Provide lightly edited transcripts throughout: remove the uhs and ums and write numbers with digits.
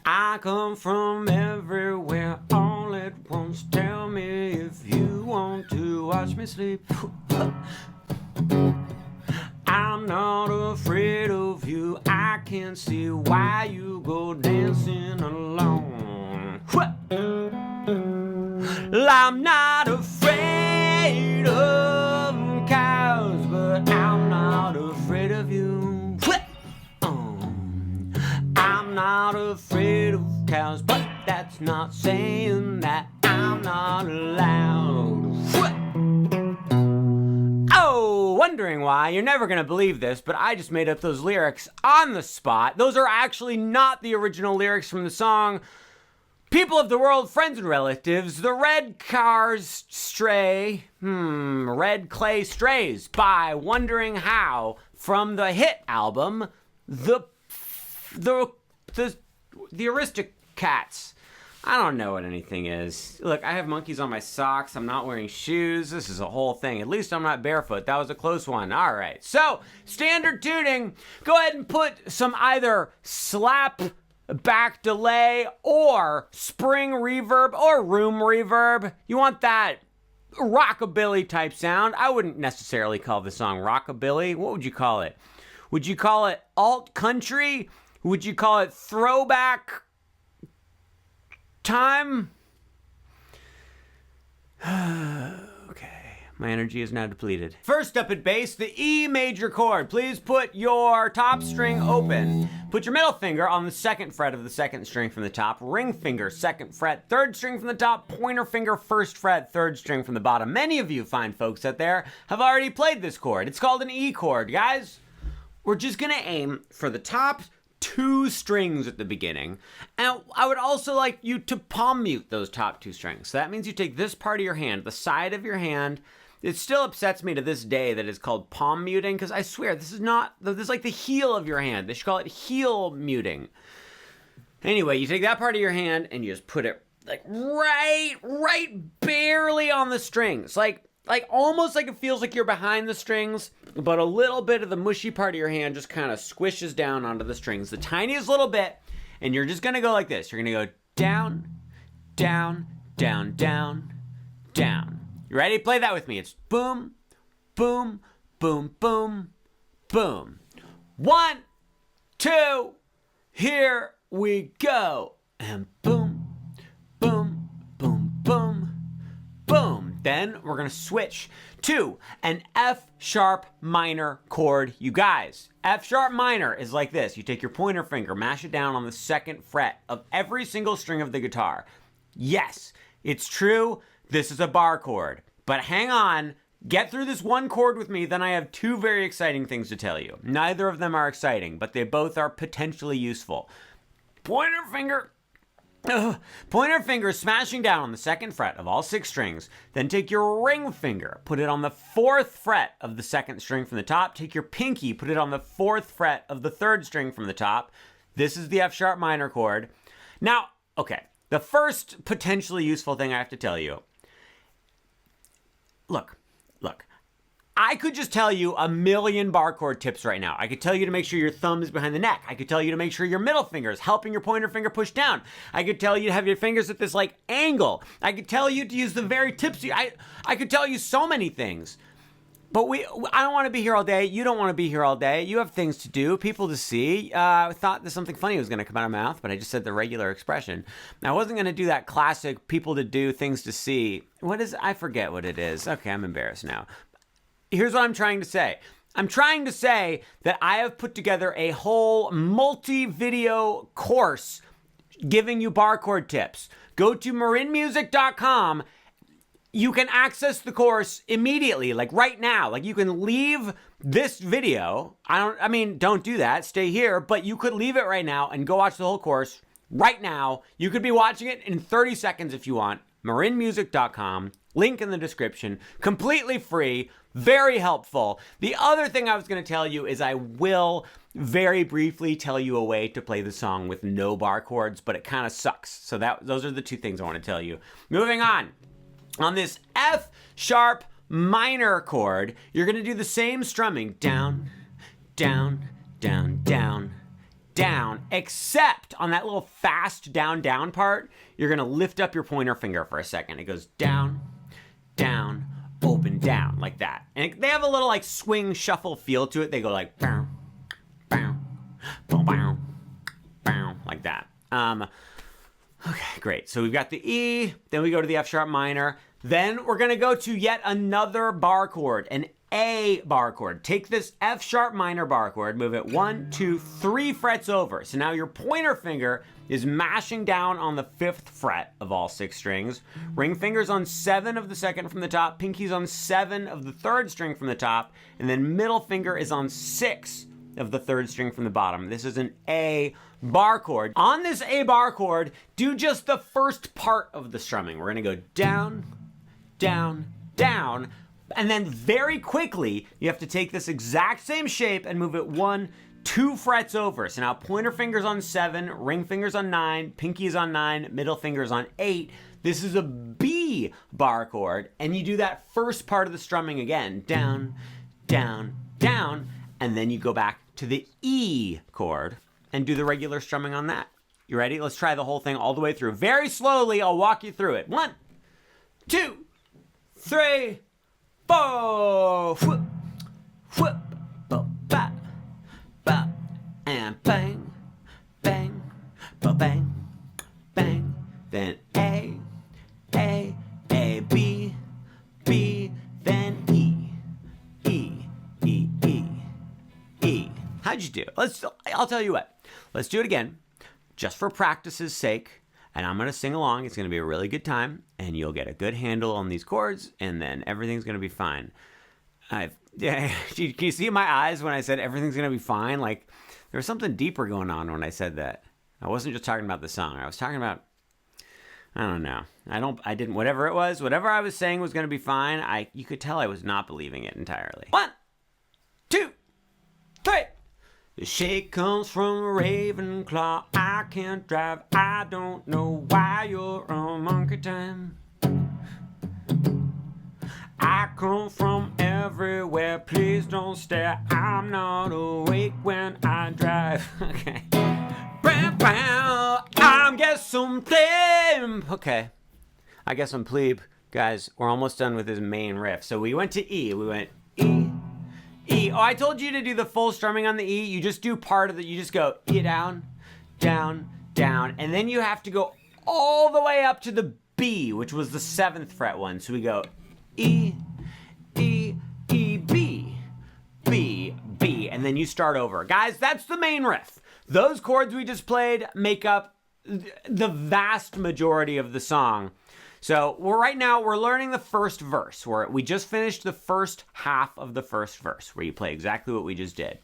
I come from everywhere all at once. Tell me if you want to watch me sleep. I'm not afraid of you. I can see why you go dancing alone. I'm not afraid of cows, but I'm not afraid of you. I'm not afraid of cows, but that's not saying that I'm not allowed. Oh, wondering why? You're never gonna believe this, but I just made up those lyrics on the spot. Those are actually not the original lyrics from the song People of the World, Friends and Relatives, The Red Cars Stray, Red Clay Strays by Wondering How from the hit album, The Aristocats. I don't know what anything is. Look, I have monkeys on my socks. I'm not wearing shoes. This is a whole thing. At least I'm not barefoot. That was a close one. All right. So, standard tuning. Go ahead and put some either slap back delay or spring reverb or room reverb. You want that rockabilly type sound. I wouldn't necessarily call the song rockabilly. What would you call it? Would you call it alt country? Would you call it throwback time? Okay, my energy is now depleted. First up at bass, the E major chord. Please put your top string open. Put your middle finger on the second fret of the second string from the top, ring finger, second fret, third string from the top, pointer finger, first fret, third string from the bottom. Many of you fine folks out there have already played this chord. It's called an E chord, guys. We're just gonna aim for the top two strings at the beginning. And I would also like you to palm mute those top two strings. So that means you take this part of your hand, the side of your hand. It still upsets me to this day that it's called palm muting, because I swear this is like the heel of your hand. They should call it heel muting. Anyway, you take that part of your hand and you just put it like right barely on the strings. Like almost like it feels like you're behind the strings, but a little bit of the mushy part of your hand just kind of squishes down onto the strings, the tiniest little bit, and you're just gonna go like this. You're gonna go down, down, down, down, down. You ready? Play that with me. It's boom, boom, boom, boom, boom. 1, 2, here we go. And boom, boom, boom, boom, boom. Then we're gonna switch to an F sharp minor chord, you guys. F sharp minor is like this. You take your pointer finger, mash it down on the second fret of every single string of the guitar. Yes, it's true, this is a bar chord. But hang on, get through this one chord with me, then I have two very exciting things to tell you. Neither of them are exciting, but they both are potentially useful. Pointer finger smashing down on the second fret of all 6 strings. Then take your ring finger, put it on the 4th fret of the second string from the top. Take your pinky, put it on the 4th fret of the 3rd string from the top. This is the F sharp minor chord. Now, okay, the first potentially useful thing I have to tell you. Look. I could just tell you a million bar chord tips right now. I could tell you to make sure your thumb is behind the neck. I could tell you to make sure your middle finger is helping your pointer finger push down. I could tell you to have your fingers at this like angle. I could tell you to use the very tips. I could tell you so many things. But I don't want to be here all day. You don't want to be here all day. You have things to do, people to see. I thought that something funny was going to come out of my mouth, but I just said the regular expression. I wasn't going to do that classic people to do, things to see. What is it? I forget what it is. Okay, I'm embarrassed now. Here's what I'm trying to say. I'm trying to say that I have put together a whole multi-video course giving you bar chord tips. Go to marinmusic.com. You can access the course immediately, like right now. Like you can leave this video. Don't do that. Stay here, but you could leave it right now and go watch the whole course right now. You could be watching it in 30 seconds if you want. marinmusic.com. Link in the description. Completely free. Very helpful. The other thing I was going to tell you is I will very briefly tell you a way to play the song with no bar chords, but it kind of sucks. So those are the two things I want to tell you. Moving on. On this F sharp minor chord, you're going to do the same strumming. Down, down, down, down, down, except on that little fast down, down part, you're gonna lift up your pointer finger for a second. It goes down, down, open, down, like that. And they have a little like swing shuffle feel to it. They go like bow, bow, bow, bow, bow, like that. Okay, great. So we've got the E, then we go to the F sharp minor. Then we're gonna go to yet another bar chord, an A bar chord. Take this F sharp minor bar chord, move it 1, 2, 3 frets over. So now your pointer finger is mashing down on the 5th fret of all 6 strings. Ring finger's on 7 of the 2nd from the top, pinky's on 7 of the 3rd string from the top, and then middle finger is on 6 of the 3rd string from the bottom. This is an A bar chord. On this A bar chord, do just the first part of the strumming. We're gonna go down, down, down, and then very quickly, you have to take this exact same shape and move it 1, 2 frets over. So now pointer finger's on 7, ring finger's on 9, pinky's on 9, middle finger's on 8. This is a B bar chord, and you do that first part of the strumming again. Down, down, down, and then you go back to the E chord and do the regular strumming on that. You ready? Let's try the whole thing all the way through. Very slowly, I'll walk you through it. 1, 2, 3, 4. Whoop, whoop, ba, ba, ba, and bang, bang, ba, bang, bang. Then A, B, B, then E, E, E, E, E. How'd you do? I'll tell you what. Let's do it again, just for practice's sake. And I'm going to sing along. It's going to be a really good time, and you'll get a good handle on these chords, and then everything's going to be fine. Can you see my eyes when I said everything's going to be fine? Like, there was something deeper going on when I said that. I wasn't just talking about the song. I was talking about, I don't know. Whatever it was, whatever I was saying was going to be fine. You could tell I was not believing it entirely. 1, 2, 3. The shake comes from Ravenclaw. I can't drive. I don't know why you're a monkey time. I come from everywhere. Please don't stare. I'm not awake when I drive. Okay. I'm guess some plebe. Okay. I guess I'm plebe. Guys, we're almost done with his main riff. So we went to E. We went E. E. Oh, I told you to do the full strumming on the E. You just do part of it. You just go E down, down, down. And then you have to go all the way up to the B, which was the 7th fret one. So we go E, E, E, B, B, B. And then you start over. Guys, that's the main riff. Those chords we just played make up the vast majority of the song. So right now we're learning the first verse. We just finished the first half of the first verse, where you play exactly what we just did.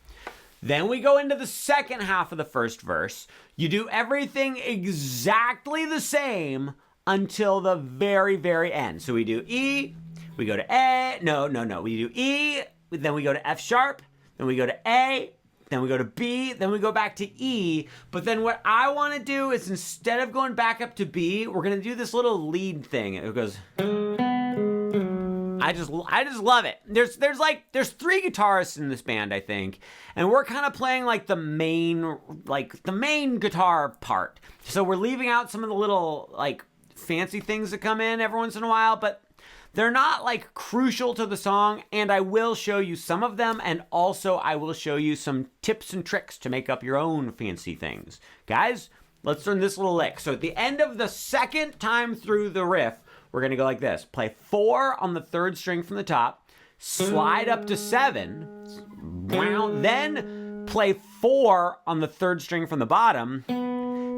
Then we go into the second half of the first verse. You do everything exactly the same until the very, very end. So we do E, we go to A, no. We do E, then we go to F sharp, then we go to A, then we go to B, then we go back to E. But then what I want to do is, instead of going back up to B, we're going to do this little lead thing. It goes, I just love it. There's 3 guitarists in this band, I think. And we're kind of playing like the main guitar part. So we're leaving out some of the little like fancy things that come in every once in a while, but they're not like crucial to the song, and I will show you some of them, and also I will show you some tips and tricks to make up your own fancy things. Guys, let's learn this little lick. So at the end of the second time through the riff, we're gonna go like this. Play 4 on the 3rd string from the top, slide up to 7, then play 4 on the 3rd string from the bottom,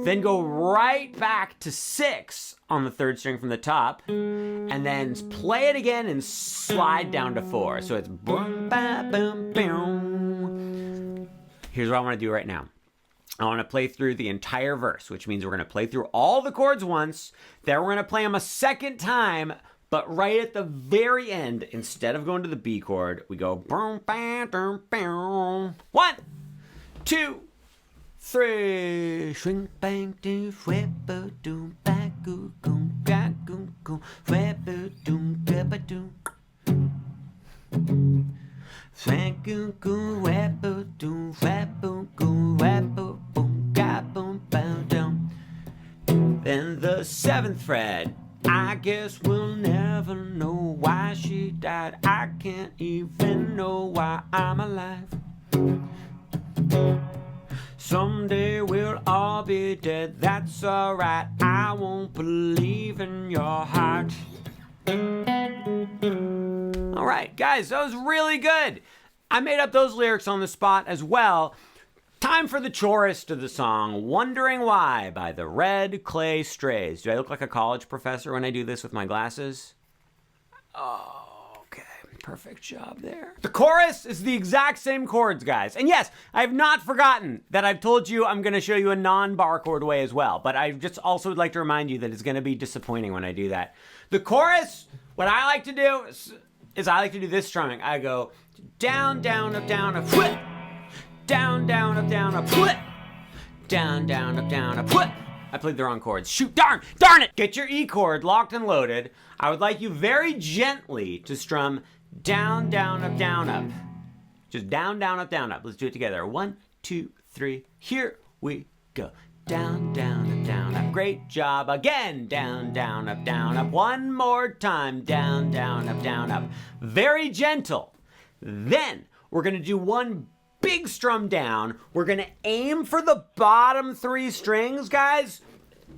then go right back to 6 on the 3rd string from the top, and then play it again and slide down to 4. So it's boom, ba, boom, boom. Here's what I want to do right now. I want to play through the entire verse, which means we're going to play through all the chords once, then we're going to play them a second time, but right at the very end, instead of going to the B chord, we go boom, ba, boom, boom. 1, 2, 3. Swing bang do whipper do back goo goo ga goo goo whipper do gabba do. Swing goo goo whipper do whipper goo whipper boom. Then the 7th fret. I guess we'll never know why she died. I can't even know why I'm alive. Someday we'll all be dead, that's alright. I won't believe in your heart. Alright, guys, that was really good. I made up those lyrics on the spot as well. Time for the chorus to the song, Wondering Why by the Red Clay Strays. Do I look like a college professor when I do this with my glasses? Oh, okay. Perfect job there. The chorus is the exact same chords, guys. And yes, I have not forgotten that I've told you I'm going to show you a non-bar chord way as well. But I just also would like to remind you that it's going to be disappointing when I do that. The chorus, what I like to do is I like to do this strumming. I go down, down, up, flip. Down, up, flip. Down, up, flip. I played the wrong chords. Shoot, darn it! Get your E chord locked and loaded. I would like you very gently to strum down, up. Just down, up. Let's do it together. 1, 2, 3. Here we go. Down, up. Great job. Again. Down, up. One more time. Down, up. Very gentle. Then we're going to do one big strum down. We're going to aim for the bottom 3 strings, guys.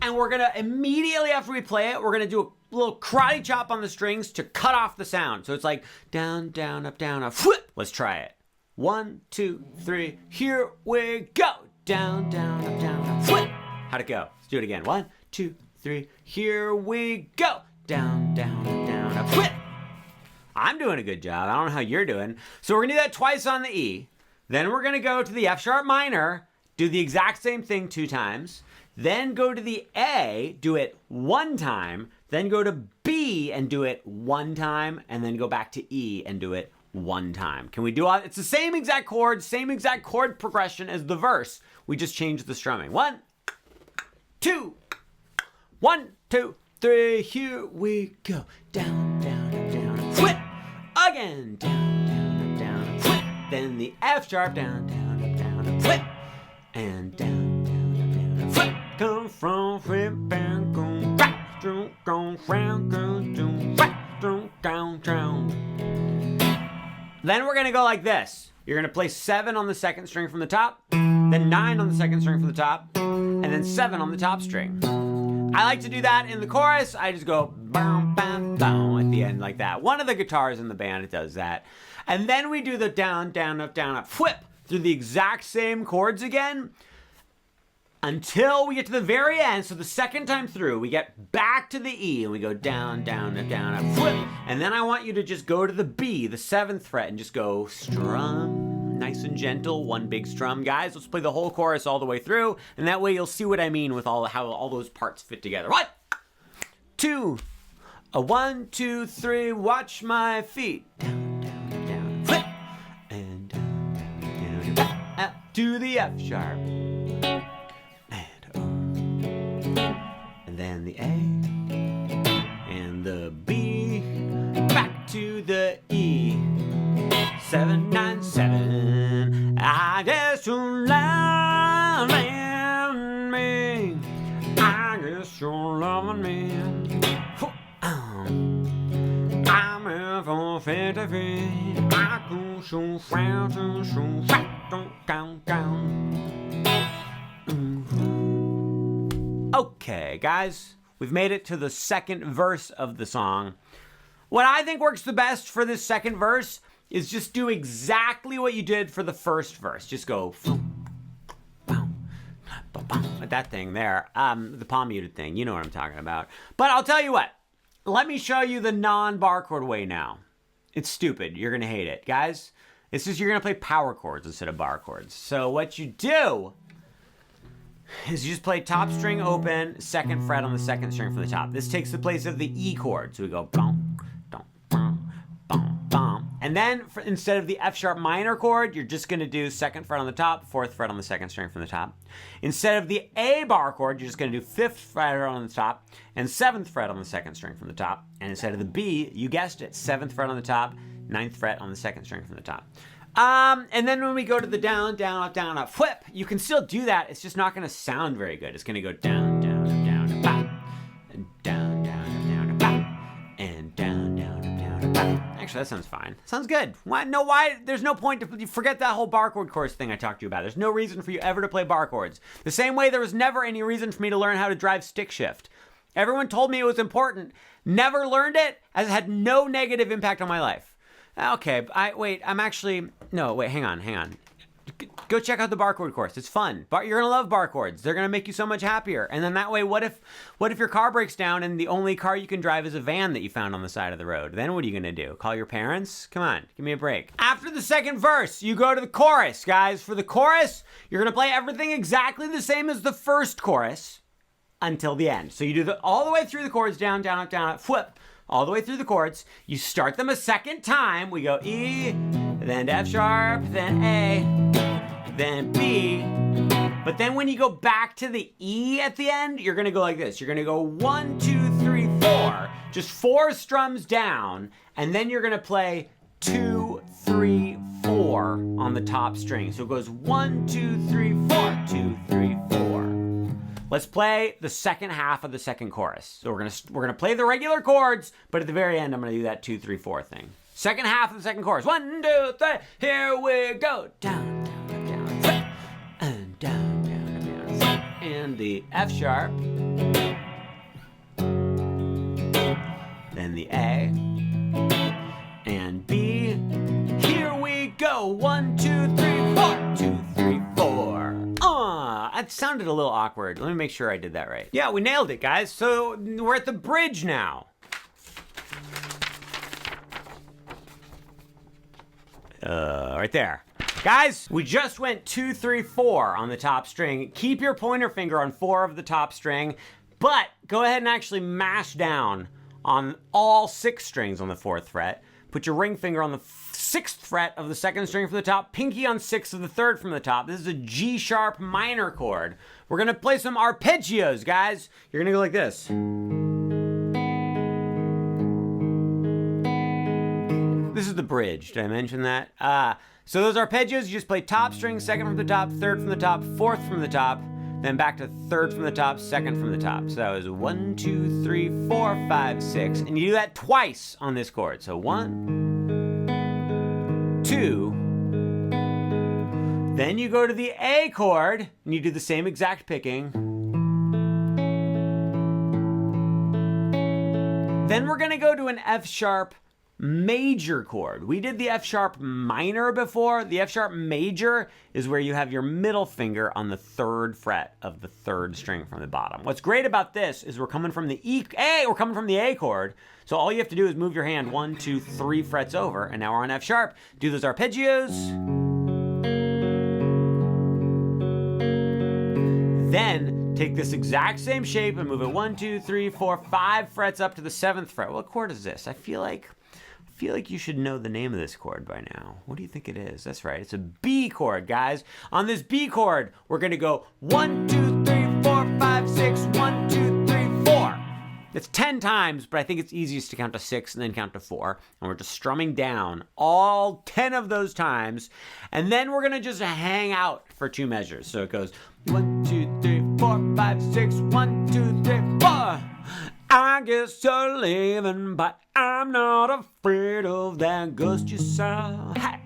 And we're going to immediately after we play it, we're going to do a little karate chop on the strings to cut off the sound. So it's like down, up, flip. Let's try it. 1, 2, 3. Here we go. Down, up, flip. How'd it go? Let's do it again. 1, 2, 3. Here we go. Down, up, flip. I'm doing a good job. I don't know how you're doing. So we're going to do that twice on the E. Then we're going to go to the F sharp minor, do the exact same thing 2 times. Then go to the A, do it 1 time. Then go to B and do it 1 time. And then go back to E and do it 1 time. Can we do all? It's the same exact chord, same exact chord progression as the verse. We just changed the strumming. 1, 2, 1, 2, 3. Here we go. Down, up, flip. Again. Down, up, flip. Then the F sharp, down, up, flip. And down, up, flip. Come from flip and go back, go round, go back, down. Then we're gonna go like this. You're gonna play 7 on the 2nd string from the top, then 9 on the 2nd string from the top, and then 7 on the top string. I like to do that in the chorus. I just go bow, bow, bow at the end like that. One of the guitars in the band does that. And then we do the down, up, flip through the exact same chords again until we get to the very end. So the second time through, we get back to the E and we go down, up, flip. And then I want you to just go to the B, the 7th fret, and just go strum, nice and gentle, 1 big strum. Guys, let's play the whole chorus all the way through, and that way you'll see what I mean with how all those parts fit together. 1, 2, 1, 2, 3, watch my feet. Down, flip, and down, up to the F sharp. And then the A, and the B, back to the E. 7, 9, 7. I guess you're loving me. I guess you're loving me. I'm here for 50 feet. I go so fast and so fast, don't count down. Okay, guys, we've made it to the 2nd verse of the song. What I think works the best for this 2nd verse is just do exactly what you did for the 1st verse. Just go with that thing there, the palm muted thing. You know what I'm talking about. But I'll tell you what. Let me show you the non-bar chord way now. It's stupid. You're gonna hate it, guys. It's just you're gonna play power chords instead of bar chords. So what you do is you just play top string open, 2nd fret on the 2nd string from the top. This takes the place of the E chord. So we go boom, boom, boom, boom, boom. And then instead of the F sharp minor chord, you're just gonna do 2nd fret on the top, 4th fret on the 2nd string from the top. Instead of the A bar chord, you're just gonna do 5th fret on the top and 7th fret on the 2nd string from the top. And instead of the B, you guessed it, 7th fret on the top, 9th fret on the 2nd string from the top. And then when we go to the down, up, flip, you can still do that. It's just not going to sound very good. It's going to go down, up, down, down, down, up, down, and down, down, down, up, down. Actually, that sounds fine. Sounds good. Why? No, why? There's no point to forget that whole bar chord course thing I talked to you about. There's no reason for you ever to play bar chords. The same way there was never any reason for me to learn how to drive stick shift. Everyone told me it was important. Never learned it, as it had no negative impact on my life. Okay, hang on. Go check out the bar chord course. It's fun. You're gonna love bar chords. They're gonna make you so much happier. And then that way, what if your car breaks down and the only car you can drive is a van that you found on the side of the road? Then what are you gonna do? Call your parents? Come on, give me a break. After the second verse, you go to the chorus, guys. For the chorus, you're gonna play everything exactly the same as the first chorus until the end. So you do all the way through the chords, down, down, up, down, up, flip, all the way through the chords. You start them a second time. We go E, then F sharp, then A, then B. But then when you go back to the E at the end, you're gonna go like this. You're gonna go 1, 2, 3, 4. Just 4 strums down, and then you're gonna play 2, 3, 4 on the top string. So it goes 1, 2, 3, 4, 2, 3, 4. Let's play the second half of the second chorus. So we're gonna play the regular chords, but at the very end, I'm gonna do that 2, 3, 4 thing. Second half of the second chorus. 1, 2, 3, here we go. Down, down, down, down, and down, down, down, and the F sharp. Then the A and B. Here we go. 1, 2, 3, 4. 2, 3, 4. That sounded a little awkward. Let me make sure I did that right. Yeah, we nailed it, guys. So we're at the bridge now. Right there. Guys, we just went 2, 3, 4 on the top string. Keep your pointer finger on 4 of the top string, but go ahead and actually mash down on all 6 strings on the 4th fret. Put your ring finger on the 6th fret of the 2nd string from the top, pinky on 6 of the 3rd from the top. This is a G sharp minor chord. We're gonna play some arpeggios, guys. You're gonna go like this. This is the bridge. Did I mention that? So those arpeggios, you just play top string, 2nd from the top, 3rd from the top, 4th from the top, then back to 3rd from the top, 2nd from the top. So that was 1, 2, 3, 4, 5, 6. And you do that twice on this chord. So 1, 2. Then you go to the A chord, and you do the same exact picking. Then we're gonna go to an F sharp major chord. We did the F sharp minor before. The F sharp major is where you have your middle finger on the 3rd fret of the 3rd string from the bottom. What's great about this is we're coming from the we're coming from the A chord. So all you have to do is move your hand 1, 2, 3 frets over, and now we're on F sharp. Do those arpeggios. Then take this exact same shape and move it 1, 2, 3, 4, 5 frets up to the 7th fret. What chord is this? I feel like you should know the name of this chord by now. What do you think it is? That's right, it's a B chord, guys. On this B chord, we're gonna go 1, 2, 3, 4, 5, 6, 1, 2, 3, 4. It's 10 times, but I think it's easiest to count to 6 and then count to 4. And we're just strumming down all 10 of those times. And then we're gonna just hang out for 2 measures. So it goes 1, 2, 3, 4, 5, 6, 1, 2, 3, 4. I guess you're leaving, but I'm not afraid of that ghost you saw. Hey,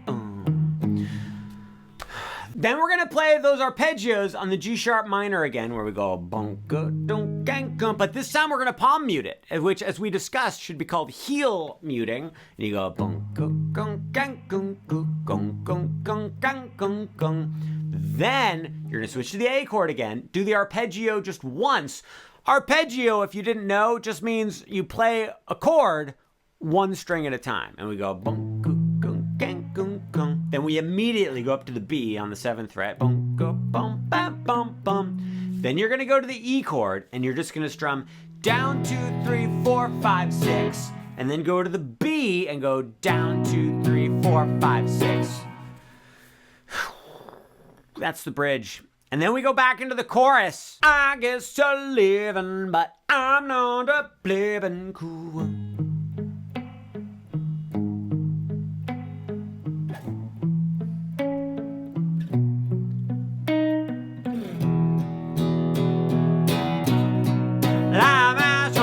Then we're gonna play those arpeggios on the G sharp minor again, where we go bunka dunk gang. But this time we're gonna palm mute it, which, as we discussed, should be called heel muting. And you go bunka gunk gang gunk gunk gunk gunk gang gunk gunk. Then you're gonna switch to the A chord again. Do the arpeggio just once. Arpeggio, if you didn't know, just means you play a chord 1 string at a time. And we go bum, gung, gung, gang, gung, gung. Then we immediately go up to the B on the 7th fret. Bum, go, bum, bam, bum, bum. Then you're gonna go to the E chord, and you're just gonna strum down 2, 3, 4, 5, 6. And then go to the B and go down 2, 3, 4, 5, 6. That's the bridge. And then we go back into the chorus. I guess you're living, but I'm not a living cool. Life has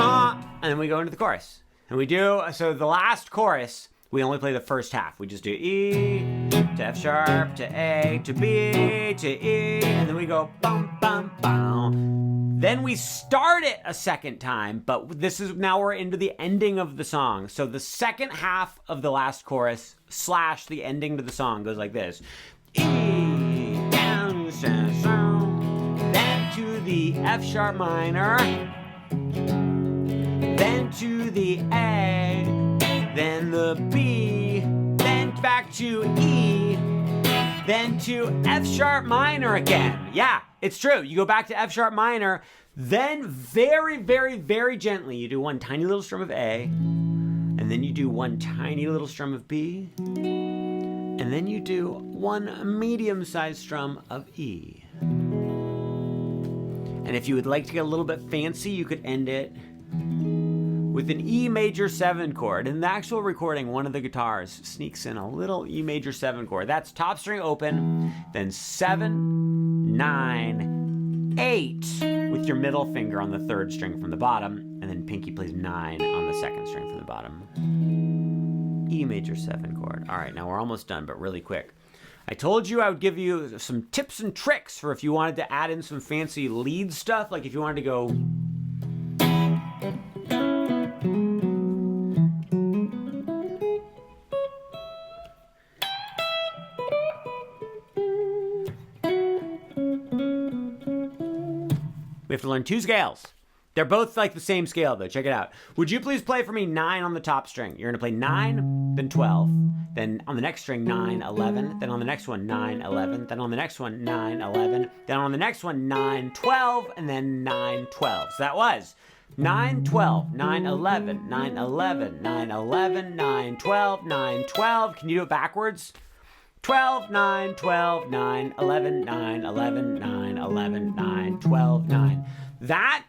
and then we go into the chorus. And we do, so the last chorus, we only play the first half. We just do E to F sharp to A to B to E, and then we go bum, bum, bum. Then we start it a second time, but this is, now we're into the ending of the song. So the second half of the last chorus / the ending to the song goes like this. E, down, then to the F sharp minor, then to the A, then the B, then back to E, then to F sharp minor again. Yeah, it's true. You go back to F sharp minor, then very, very, very gently, you do one tiny little strum of A, and then you do one tiny little strum of B, and then you do one medium-sized strum of E. And if you would like to get a little bit fancy, you could end it with an E major 7 chord. In the actual recording, one of the guitars sneaks in a little E major 7 chord. That's top string open, then 7, 9, 8 with your middle finger on the 3rd string from the bottom, and then pinky plays 9 on the 2nd string from the bottom. E major 7 chord. All right, now we're almost done, but really quick. I told you I would give you some tips and tricks for if you wanted to add in some fancy lead stuff, like if you wanted to go... We have to learn 2 scales. They're both like the same scale though. Check it out. Would you please play for me 9 on the top string? You're gonna play 9, then 12, then on the next string 9, 11, then on the next one 9, 11, then on the next one 9, 11, then on the next one 9, 12, and then 9, 12. So that was 9, 12, 9, 11, 9, 11, 9, 11, 9, 12, 9, 12. Can you do it backwards? 12, 9, 12, 9, 11, 9, 11, 9, 11, 9, 12, 9. That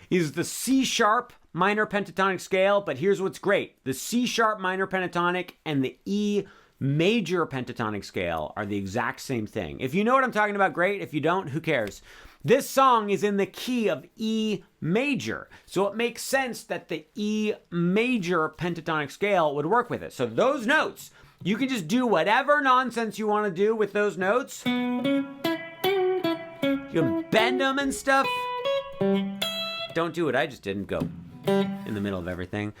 is the C sharp minor pentatonic scale, but here's what's great. The C sharp minor pentatonic and the E major pentatonic scale are the exact same thing. If you know what I'm talking about, great. If you don't, who cares? This song is in the key of E major, so it makes sense that the E major pentatonic scale would work with it. So those notes, you can just do whatever nonsense you want to do with those notes. You can bend them and stuff. Don't do what I just did and go in the middle of everything.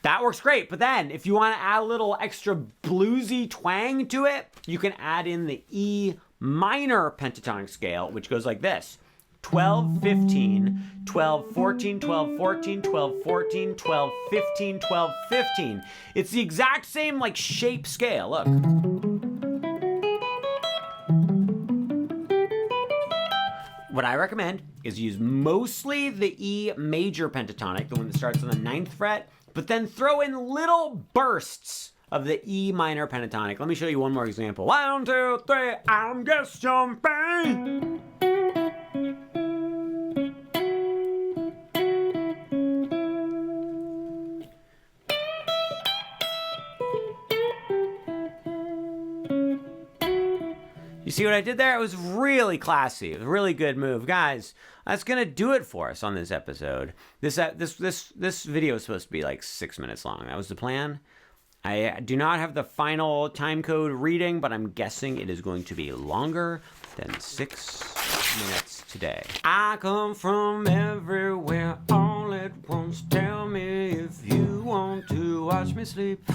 That works great. But then if you want to add a little extra bluesy twang to it, you can add in the E minor pentatonic scale, which goes like this. 12, 15, 12, 14, 12, 14, 12, 14, 12, 15, 12, 15. It's the exact same like shape scale. Look. What I recommend is use mostly the E major pentatonic, the one that starts on the 9th fret, but then throw in little bursts of the E minor pentatonic. Let me show you one more example. 1, 2, 3, I'm just jumping. You see what I did there? It was really classy. It was a really good move. Guys, that's going to do it for us on this episode. This video is supposed to be like 6 minutes long. That was the plan. I do not have the final time code reading, but I'm guessing it is going to be longer than 6 minutes today. I come from everywhere all at once. Tell me if you want to watch me sleep.